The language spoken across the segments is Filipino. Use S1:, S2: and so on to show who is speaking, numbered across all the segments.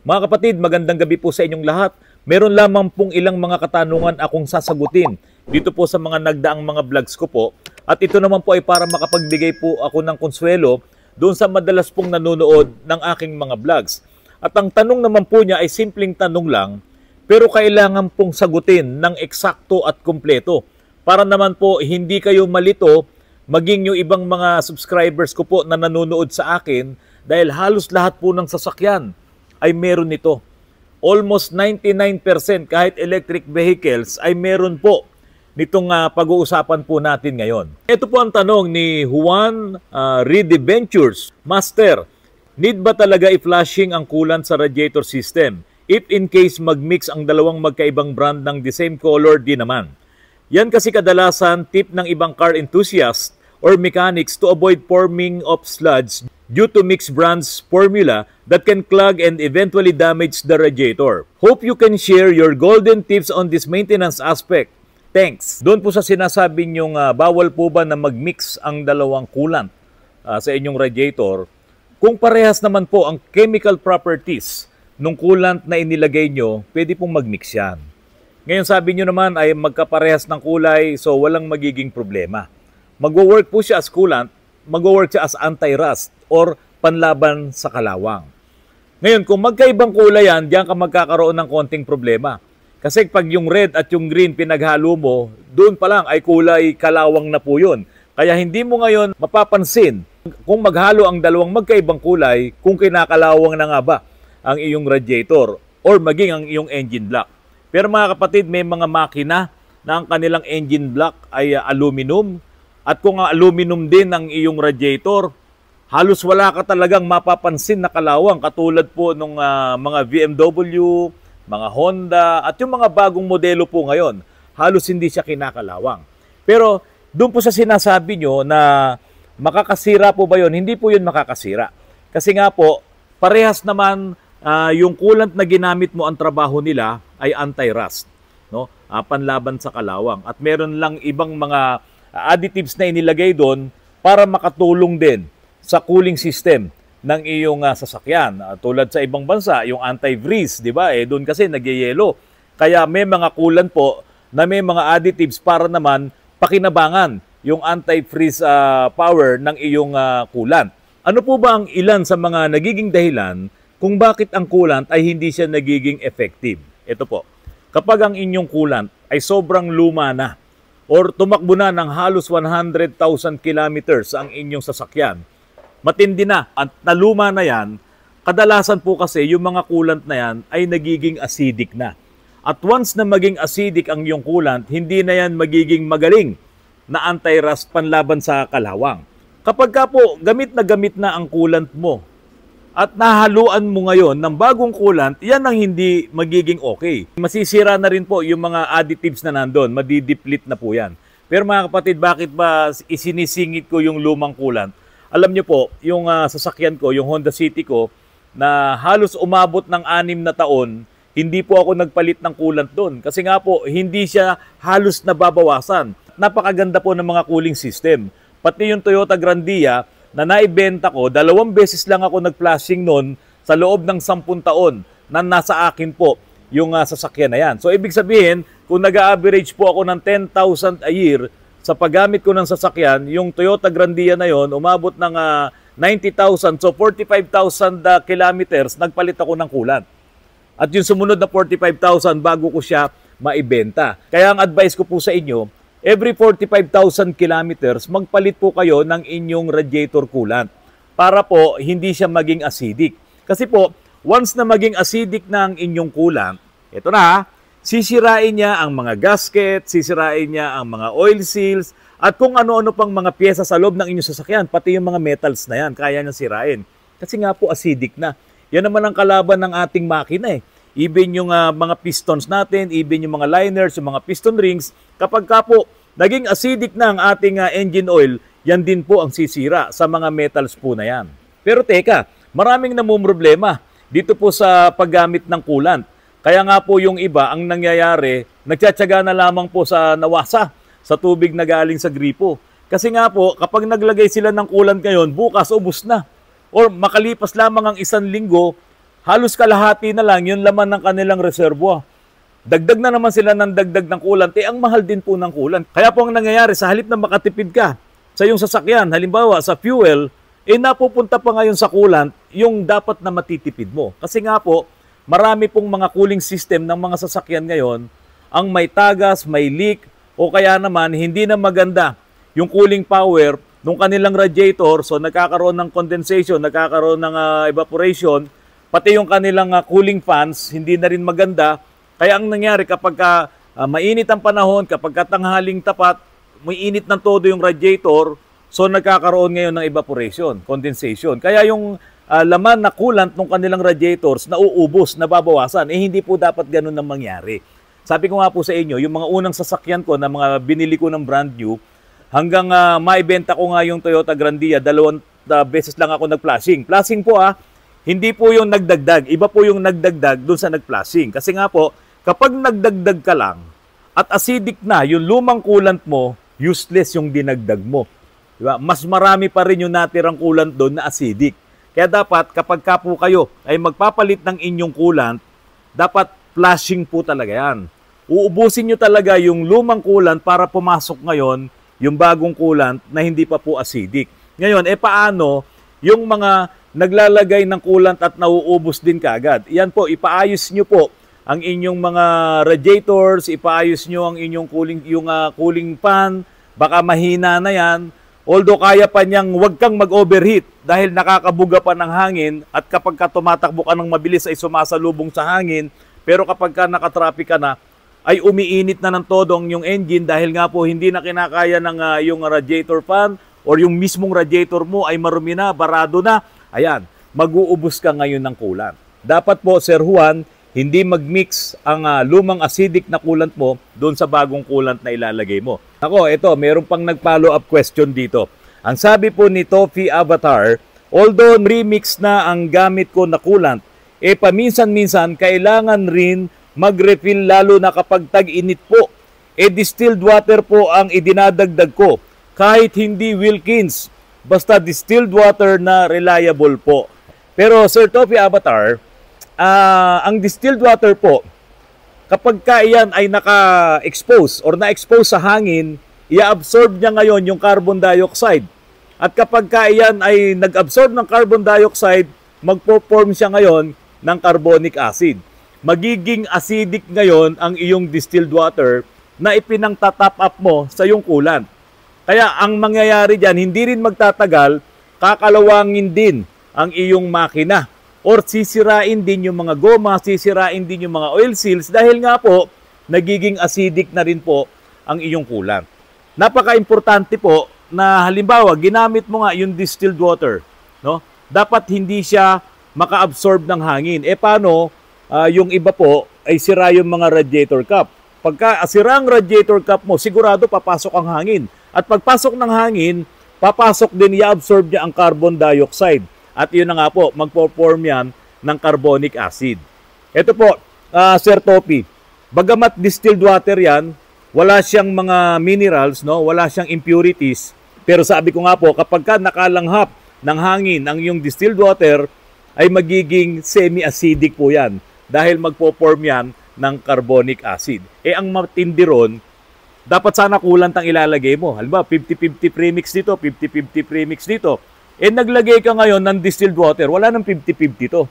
S1: Mga kapatid, magandang gabi po sa inyong lahat. Meron lamang pong ilang mga katanungan akong sasagutin dito po sa mga nagdaang mga vlogs ko po. At ito naman po ay para makapagbigay po ako ng konsuelo doon sa madalas pong nanonood ng aking mga vlogs. At ang tanong naman po niya ay simpleng tanong lang, pero kailangan pong sagutin ng eksakto at kumpleto. Para naman po hindi kayo malito, maging yung ibang mga subscribers ko po na nanonood sa akin, dahil halos lahat po ng sasakyan ay meron nito. Almost 99% kahit electric vehicles ay meron po nitong pag-uusapan po natin ngayon. Ito po ang tanong ni Juan Redeventures. Master, need ba talaga i-flushing ang coolant sa radiator system? If in case mag-mix ang dalawang magkaibang brand ng the same color, di naman. Yan kasi kadalasan tip ng ibang car enthusiasts or mechanics to avoid forming of sludge due to mixed brands formula that can clog and eventually damage the radiator. Hope you can share your golden tips on this maintenance aspect. Thanks. Doon po sa sinasabi nyong bawal po ba na mag-mix ang dalawang coolant sa inyong radiator, kung parehas naman po ang chemical properties ng coolant na inilagay nyo, pwede pong mag-mix yan. Ngayon sabi nyo naman ay magkaparehas ng kulay, so walang magiging problema. Magwo-work po siya as coolant, magwo-work siya as anti-rust or panlaban sa kalawang. Ngayon, kung magkaibang kulay yan, diyan ka magkakaroon ng konting problema. Kasi pag yung red at yung green pinaghalo mo, doon pa lang ay kulay kalawang na po yun. Kaya hindi mo ngayon mapapansin kung maghalo ang dalawang magkaibang kulay kung kinakalawang na nga ba ang iyong radiator or maging ang iyong engine block. Pero mga kapatid, may mga makina na ang kanilang engine block ay aluminum. At kung aluminum din ang iyong radiator, halos wala ka talagang mapapansin na kalawang katulad po ng mga BMW, mga Honda, at yung mga bagong modelo po ngayon, halos hindi siya kinakalawang. Pero doon po sa sinasabi nyo na makakasira po ba yun? Hindi po yun makakasira. Kasi nga po, parehas naman yung coolant na ginamit mo, ang trabaho nila ay anti-rust, no? Panlaban sa kalawang. At meron lang ibang mga additives na inilagay doon para makatulong din sa cooling system ng iyong sasakyan. Tulad sa ibang bansa, yung anti-freeze, di ba? Doon kasi nagyayelo. Kaya may mga coolant po na may mga additives para naman pakinabangan yung anti-freeze power ng iyong coolant. Ano po ba ang ilan sa mga nagiging dahilan kung bakit ang coolant ay hindi siya nagiging effective? Ito po, kapag ang inyong coolant ay sobrang luma na, or tumakbo na ng halos 100,000 kilometers ang inyong sasakyan, matindi na at naluma na yan, kadalasan po kasi yung mga coolant na yan ay nagiging acidic na. At once na maging acidic ang iyong coolant, hindi na yan magiging magaling na anti-rust panlaban sa kalawang. Kapag ka po gamit na ang coolant mo at nahaluan mo ngayon ng bagong coolant, yan ang hindi magiging okay. Masisira na rin po yung mga additives na nandun, madideplete na po yan. Pero mga kapatid, bakit ba isinisingit ko yung lumang coolant? Alam nyo po, yung sasakyan ko, yung Honda City ko, na halos umabot ng 6 na taon, hindi po ako nagpalit ng coolant doon. Kasi nga po, hindi siya halos nababawasan. Napakaganda po ng mga cooling system. Pati yung Toyota Grandia, na naibenta ko, 2 beses lang ako nag-flashing noon sa loob ng 10 taon na nasa akin po yung sasakyan na yan. So, ibig sabihin, kung nag-average po ako ng 10,000 a year sa paggamit ko ng sasakyan, yung Toyota Grandia na yon umabot ng 90,000. So, 45,000 kilometers, nagpalit ako ng coolant. At yung sumunod na 45,000 bago ko siya maibenta. Kaya ang advice ko po sa inyo, every 45,000 kilometers, magpalit po kayo ng inyong radiator coolant para po hindi siya maging acidic. Kasi po, once na maging acidic na ang inyong coolant, ito na, sisirain niya ang mga gasket, sisirain niya ang mga oil seals, at kung ano-ano pang mga pyesa sa loob ng inyong sasakyan, pati yung mga metals na yan, kaya niya sirain. Kasi nga po acidic na. Yan naman ang kalaban ng ating makina eh. Even yung mga pistons natin, even yung mga liners, yung mga piston rings, kapag ka po naging acidic na ang ating engine oil, yan din po ang sisira sa mga metals po na yan. Pero teka, maraming namumroblema dito po sa paggamit ng coolant. Kaya nga po yung iba, ang nangyayari, nagtsatsaga na lamang po sa nawasa, sa tubig na galing sa gripo. Kasi nga po, kapag naglagay sila ng coolant ngayon, bukas ubos na. Or makalipas lamang ang 1 linggo, halos kalahati na lang yung laman ng kanilang reservoir. Dagdag na naman sila ng dagdag ng coolant, ang mahal din po ng coolant. Kaya po ang nangyayari, sa halip na makatipid ka sa iyong sasakyan, halimbawa sa fuel, napupunta pa ngayon sa coolant yung dapat na matitipid mo. Kasi nga po, marami pong mga cooling system ng mga sasakyan ngayon ang may tagas, may leak, o kaya naman hindi na maganda yung cooling power ng kanilang radiator, so nagkakaroon ng condensation, nagkakaroon ng evaporation, pati yung kanilang cooling fans, hindi na rin maganda. Kaya ang nangyari kapag mainit ang panahon, kapag tanghaling tapat, may init ng todo yung radiator, so nagkakaroon ngayon ng evaporation, condensation. Kaya yung laman na coolant ng kanilang radiators nauubos, nababawasan. Hindi po dapat ganun ang mangyari. Sabi ko nga po sa inyo, yung mga unang sasakyan ko na mga binili ko ng brand new, hanggang maibenta ko nga yung Toyota Grandia, 2 beses lang ako nag-flashing. Flashing po hindi po yung nagdagdag. Iba po yung nagdagdag dun sa nag-flashing. Kasi nga po, kapag nagdagdag ka lang at acidic na yung lumang coolant mo, useless yung dinagdag mo. Diba? Mas marami pa rin yung natirang coolant doon na acidic. Kaya dapat kapag ka po kayo ay magpapalit ng inyong coolant, dapat flashing po talaga yan. Uubusin nyo talaga yung lumang coolant para pumasok ngayon yung bagong coolant na hindi pa po acidic. Ngayon, paano yung mga naglalagay ng coolant at nauubos din kaagad? Yan po, ipaayos nyo po ang inyong mga radiators, ipaayos nyo ang inyong cooling fan, baka mahina na yan. Although kaya pa niyang huwag kang mag-overheat dahil nakakabuga pa ng hangin at kapag ka tumatakbo ka ng mabilis ay sumasalubong sa hangin, pero kapag ka nakatraffic ka na, ay umiinit na ng todo ang yung engine dahil nga po hindi na kinakaya ng yung radiator fan or yung mismong radiator mo ay marumi na, barado na. Ayan, mag-uubos ka ngayon ng coolant. Dapat po, Sir Juan, hindi mag-mix ang lumang acidic na coolant mo doon sa bagong coolant na ilalagay mo. Ako, ito, meron pang nag-follow up question dito. Ang sabi po ni Toffee Avatar, although remix na ang gamit ko na coolant, paminsan-minsan kailangan rin mag-refill lalo na kapag tag-init po. Distilled water po ang idinadagdag ko. Kahit hindi Wilkins, basta distilled water na reliable po. Pero Sir Toffee Avatar, ang distilled water po, kapag iyan ay naka-expose or na-expose sa hangin, i-absorb niya ngayon yung carbon dioxide. At kapag iyan ay nag-absorb ng carbon dioxide, magpo-form siya ngayon ng carbonic acid. Magiging acidic ngayon ang iyong distilled water na ipinang-top up mo sa iyong coolant. Kaya ang mangyayari dyan, hindi rin magtatagal, kakalawangin din ang iyong makina. Or sisirain din yung mga goma, sisirain din yung mga oil seals dahil nga po, nagiging acidic na rin po ang iyong coolant. Napaka-importante po na halimbawa, ginamit mo nga yung distilled water. No? Dapat hindi siya maka-absorb ng hangin. Paano yung iba po ay sira yung mga radiator cap? Pagka sira ang radiator cap mo, sigurado papasok ang hangin. At pagpasok ng hangin, papasok din, i-absorb niya ang carbon dioxide. At yun na nga po, magpo-form yan ng carbonic acid. Ito po, Sir Toffee, bagamat distilled water yan, wala siyang mga minerals, no? Wala siyang impurities. Pero sabi ko nga po, kapag ka nakalanghap ng hangin ang yung distilled water, ay magiging semi-acidic po yan. Dahil magpo-form yan ng carbonic acid. Ang matindi ron, dapat sana coolant ang ilalagay mo. Halimbawa, 50-50 premix dito, 50-50 premix dito. Naglagay ka ngayon ng distilled water, wala nang 50-50 to.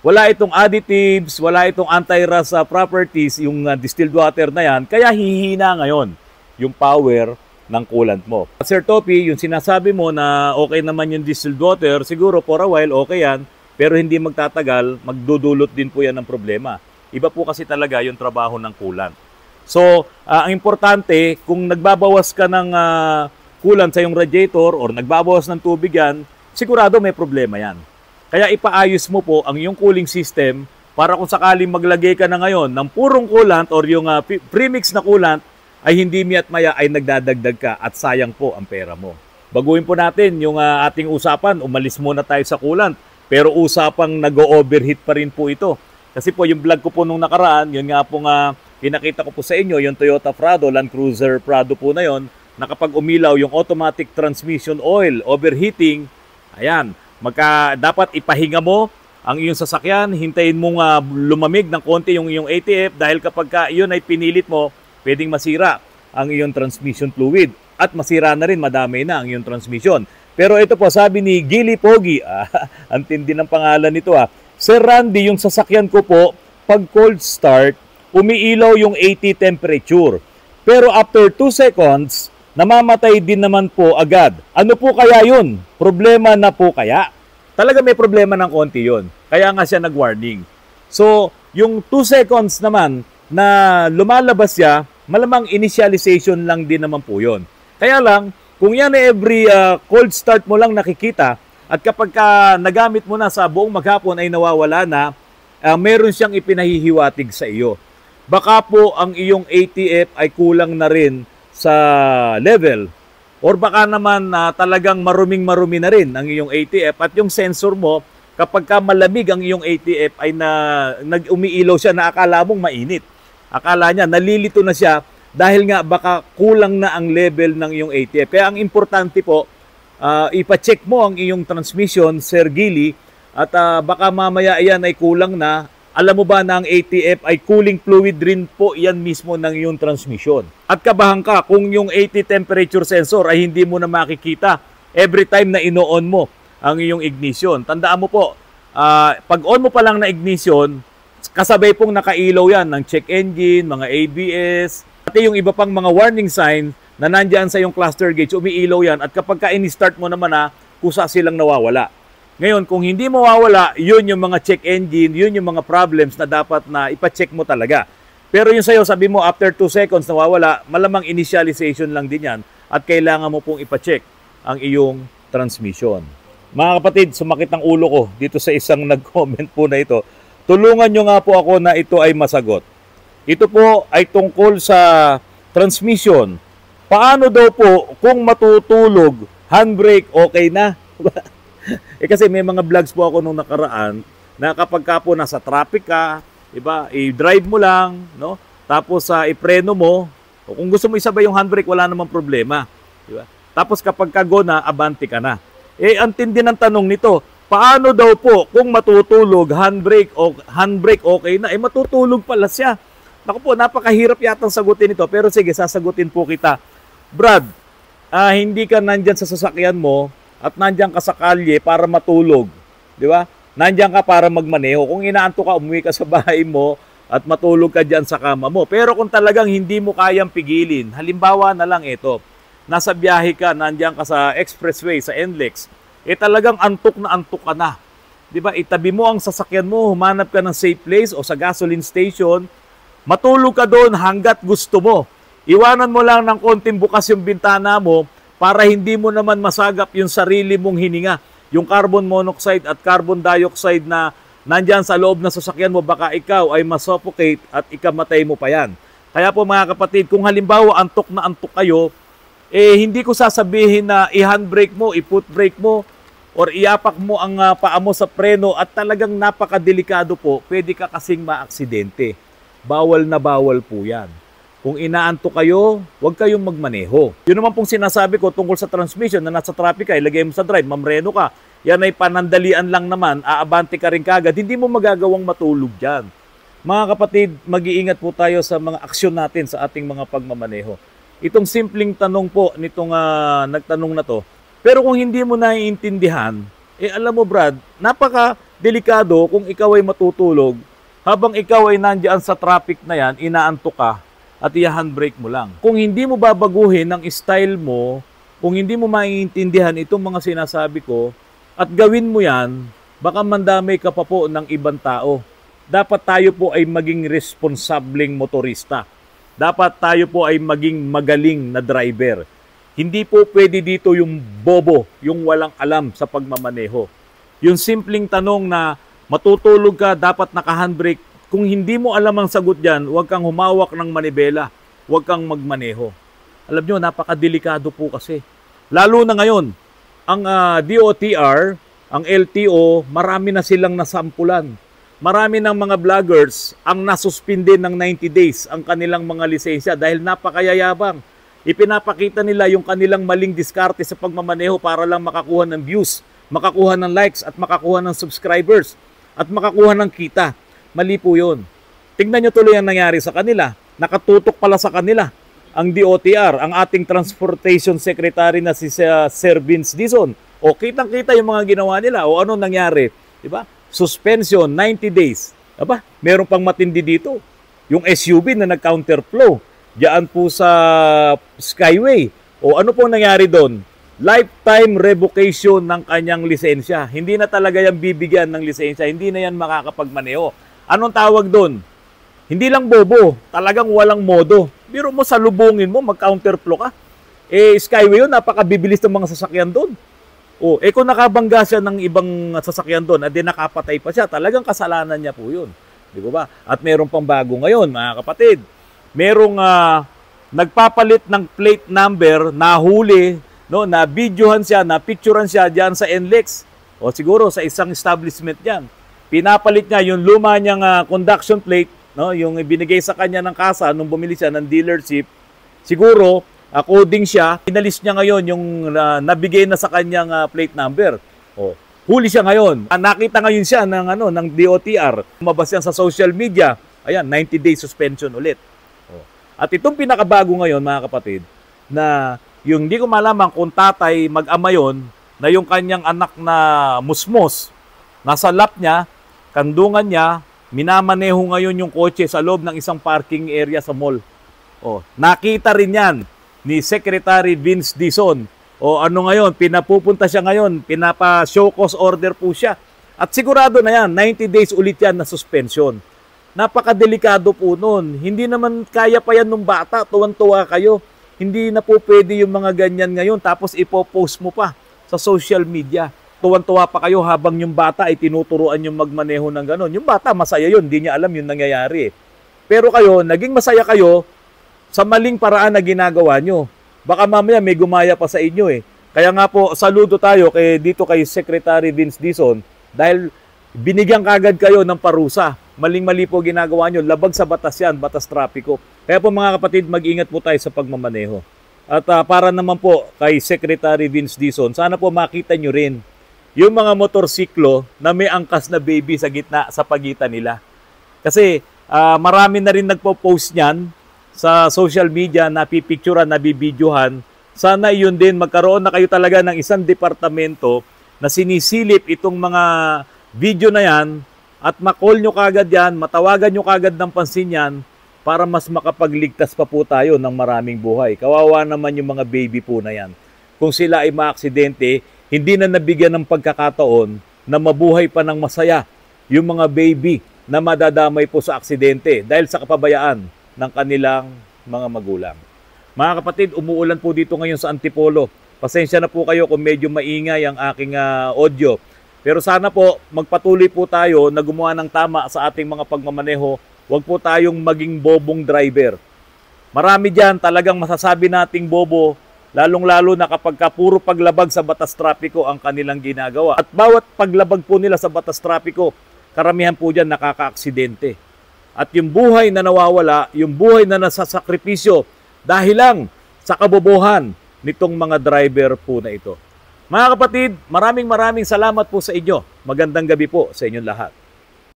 S1: Wala itong additives, wala itong anti-rust properties, yung distilled water na yan, kaya hihina ngayon yung power ng coolant mo. Sir Toffee, yung sinasabi mo na okay naman yung distilled water, siguro for a while okay yan, pero hindi magtatagal, magdudulot din po yan ng problema. Iba po kasi talaga yung trabaho ng coolant. So, ang importante, kung nagbabawas ka ng coolant sa iyong radiator or nagbabawas ng tubig yan, sigurado may problema yan. Kaya ipaayos mo po ang iyong cooling system para kung sakaling maglagay ka na ngayon ng purong coolant or yung premix na coolant, ay hindi miya't maya ay nagdadagdag ka at sayang po ang pera mo. Baguhin po natin yung ating usapan, umalis muna tayo sa coolant, pero usapang nag-overheat pa rin po ito. Kasi po yung vlog ko po nung nakaraan, yun nga po pinakita ko po sa inyo, yung Toyota Prado, Land Cruiser Prado po na yon, na kapag umilaw yung automatic transmission oil, overheating, ayan, dapat ipahinga mo ang iyong sasakyan, hintayin mong lumamig ng konti yung iyong ATF dahil kapag iyon ay pinilit mo, pwedeng masira ang iyong transmission fluid at masira na rin, madamay na ang iyong transmission. Pero ito po, sabi ni Gilly Pogi, ang tindi ng pangalan nito Sir Randy, yung sasakyan ko po, pag cold start, umiilaw yung 80 temperature. Pero after 2 seconds, namamatay din naman po agad. Ano po kaya yun? Problema na po kaya? Talaga may problema ng konti yun. Kaya nga siya nag-warning. So, yung 2 seconds naman na lumalabas siya, malamang initialization lang din naman po yun. Kaya lang, kung yan every cold start mo lang nakikita at kapag nagamit mo na sa buong maghapon ay nawawala na, meron siyang ipinahihiwatig sa iyo. Baka po ang iyong ATF ay kulang na rin sa level or baka naman talagang maruming-marumi na rin ang iyong ATF at yung sensor mo kapag malamig ang iyong ATF ay nag-umiilaw siya na akala mong mainit. Akala niya nalilito na siya dahil nga baka kulang na ang level ng iyong ATF. Kaya ang importante po, ipacheck mo ang iyong transmission, Sir Gilly, at baka mamaya yan ay kulang na. Alam mo ba na ang ATF ay cooling fluid rin po yan mismo ng iyong transmission. At kabahan ka kung yung 80 temperature sensor ay hindi mo na makikita every time na ino-on mo ang iyong ignition. Tandaan mo po, pag on mo pa lang na ignition, kasabay pong nakailaw yan ng check engine, mga ABS, pati yung iba pang mga warning sign na nandyan sa yung cluster gauge, umiilaw yan. At kapag ini-start mo naman kusa silang nawawala. Ngayon, kung hindi mawawala, yun yung mga check engine, yun yung mga problems na dapat na ipacheck mo talaga. Pero yung sa'yo, sabi mo, after 2 seconds nawawala, malamang initialization lang din yan at kailangan mo pong ipacheck ang iyong transmission. Mga kapatid, sumakit ang ulo ko dito sa isang nag-comment po na ito. Tulungan nyo nga po ako na ito ay masagot. Ito po ay tungkol sa transmission. Paano daw po kung matutulog, handbrake okay na? Kasi may mga vlogs po ako nung nakaraan na kapag ka po nasa traffic ka, diba, i-drive mo lang, no? Tapos i-preno mo. O kung gusto mo isabay yung handbrake, wala namang problema. Diba? Tapos kapag go na, abante ka na. Ang tindi ng tanong nito, paano daw po kung matutulog, handbrake okay na? Matutulog pala siya. Naku po, napakahirap yatang sagutin ito. Pero sige, sasagutin po kita. Brad, hindi ka nandyan sa sasakyan mo at nandyan ka sa kalye para matulog. Di ba? Nandyan ka para magmaneho. Kung inaanto ka, umuwi ka sa bahay mo at matulog ka dyan sa kama mo. Pero kung talagang hindi mo kayang pigilin, halimbawa na lang ito, nasa biyahe ka, nandyan ka sa expressway, sa NLEX, talagang antok ka na. Di ba? Itabi mo ang sasakyan mo, humanap ka ng safe place o sa gasoline station, matulog ka doon hanggat gusto mo. Iwanan mo lang ng konting bukas yung bintana mo para hindi mo naman masagap yung sarili mong hininga. Yung carbon monoxide at carbon dioxide na nandyan sa loob ng sasakyan mo, baka ikaw ay masuffocate at ikamatay mo pa yan. Kaya po mga kapatid, kung halimbawa antok na antok kayo, hindi ko sasabihin na i-handbrake mo, i-foot brake mo, or iapak mo ang paa mo sa preno at talagang napakadelikado po, pwede ka kasing maaksidente. Bawal na bawal po yan. Kung inaantok kayo, huwag kayong magmaneho. Yun naman pong sinasabi ko tungkol sa transmission na nasa traffic ka, ilagay mo sa drive, mamreno ka. Yan ay panandalian lang naman, aabante ka rin kagad. Hindi mo magagawang matulog dyan. Mga kapatid, mag-iingat po tayo sa mga aksyon natin sa ating mga pagmamaneho. Itong simpleng tanong po nitong nagtanong na to. Pero kung hindi mo naiintindihan, alam mo Brad, napaka-delikado kung ikaw ay matutulog habang ikaw ay nandiyan sa traffic na yan, inaantok ka at i-handbrake mo lang. Kung hindi mo babaguhin ang style mo, kung hindi mo maiintindihan itong mga sinasabi ko, at gawin mo yan, baka mandamay ka pa po ng ibang tao. Dapat tayo po ay maging responsableng motorista. Dapat tayo po ay maging magaling na driver. Hindi po pwede dito yung bobo, yung walang alam sa pagmamaneho. Yung simpleng tanong na matutulog ka, dapat naka-handbrake. Kung hindi mo alam ang sagot dyan, huwag kang humawak ng manibela. Huwag kang magmaneho. Alam nyo, napakadelikado po kasi. Lalo na ngayon, ang DOTR, ang LTO, marami na silang nasampulan. Marami ng mga vloggers ang nasuspinde ng 90 days ang kanilang mga lisensya dahil napakayayabang. Ipinapakita nila yung kanilang maling diskarte sa pagmamaneho para lang makakuha ng views, makakuha ng likes at makakuha ng subscribers. at makakuha ng kita. Mali po yun. Tingnan nyo tuloy ang nangyari sa kanila. Nakatutok pala sa kanila ang DOTR, ang ating Transportation Secretary na si Sir Vince Dizon. O kitang-kita yung mga ginawa nila. O ano nangyari? Diba? Suspension, 90 days. Diba? Meron pang matindi dito. Yung SUV na nag-counterflow. Diyan po sa Skyway. O ano po nangyari doon? Lifetime revocation ng kanyang lisensya. Hindi na talaga yan bibigyan ng lisensya. Hindi na yan makakapagmaneho. Anong tawag doon? Hindi lang bobo, talagang walang modo. Biro mo, salubungin mo, mag-counterflow ka. Skyway yun, napakabibilis ng mga sasakyan doon. Kung nakabangga siya ng ibang sasakyan doon, at di nakapatay pa siya, talagang kasalanan niya po yun. Di ba? At meron pang bago ngayon, mga kapatid. Merong nagpapalit ng plate number, nahuli, no, na videohan siya, na picturean siya diyan sa NLEX. O siguro sa isang establishment diyan. Pinapalit niya yung luma niyang conduction plate, no, yung binigay sa kanya ng kasa nung bumili siya ng dealership. Siguro coding siya, inalis niya ngayon yung nabigay na sa kanyang plate number. Huli siya ngayon. Nakita ngayon siya ng DOTR. Lumabas yan sa social media. Ayan, 90 days suspension ulit. At itong pinakabago ngayon, mga kapatid, na yung hindi ko malaman kung tatay mag-ama yun, na yung kanyang anak na musmos, nasa lap niya, kandungan niya, minamaneho ngayon yung kotse sa loob ng isang parking area sa mall. Nakita rin yan ni Secretary Vince Dizon. Ano ngayon, pinapupunta siya ngayon, pinapa-show cause order po siya. At sigurado na yan, 90 days ulit yan na suspension. Napakadelikado po nun. Hindi naman kaya pa yan nung bata, tuwan-tuwa kayo. Hindi na po pwede yung mga ganyan ngayon, tapos ipopost mo pa sa social media. Tuwan-tuwa pa kayo habang yung bata ay tinuturuan yung magmaneho ng gano'n. Yung bata, masaya yun, hindi niya alam yung nangyayari. Pero kayo, naging masaya kayo sa maling paraan na ginagawa nyo. Baka mamaya may gumaya pa sa inyo eh. Kaya nga po, saludo tayo dito kay Secretary Vince Dizon dahil binigyan kagad kayo ng parusa. Maling-mali po ginagawa nyo. Labag sa batas yan, batas trapiko. Kaya po mga kapatid, mag-ingat po tayo sa pagmamaneho. At para naman po kay Secretary Vince Dizon, sana po makita nyo rin yung mga motorsiklo na may angkas na baby sa gitna, sa pagitan nila. Kasi marami na rin nagpo-post niyan sa social media, napipicturean, nabibidyohan. Sana iyon din, magkaroon na kayo talaga ng isang departamento na sinisilip itong mga video na yan at makall nyo kagad yan, matawagan nyo kagad ng pansin yan para mas makapagligtas pa po tayo ng maraming buhay. Kawawa naman yung mga baby po na yan. Kung sila ay maaksidente, hindi na nabigyan ng pagkakataon na mabuhay pa ng masaya yung mga baby na madadamay po sa aksidente dahil sa kapabayaan ng kanilang mga magulang. Mga kapatid, umuulan po dito ngayon sa Antipolo. Pasensya na po kayo kung medyo maingay ang aking audio. Pero sana po magpatuloy po tayo na gumawa ng tama sa ating mga pagmamaneho. Huwag po tayong maging bobong driver. Marami dyan talagang masasabi nating bobo, lalong-lalo na kapag puro paglabag sa batas trapiko ang kanilang ginagawa. At bawat paglabag po nila sa batas trapiko, karamihan po dyan nakaka-aksidente. At yung buhay na nawawala, yung buhay na nasasakripisyo dahil lang sa kabobohan nitong mga driver po na ito. Mga kapatid, maraming salamat po sa inyo. Magandang gabi po sa inyong lahat.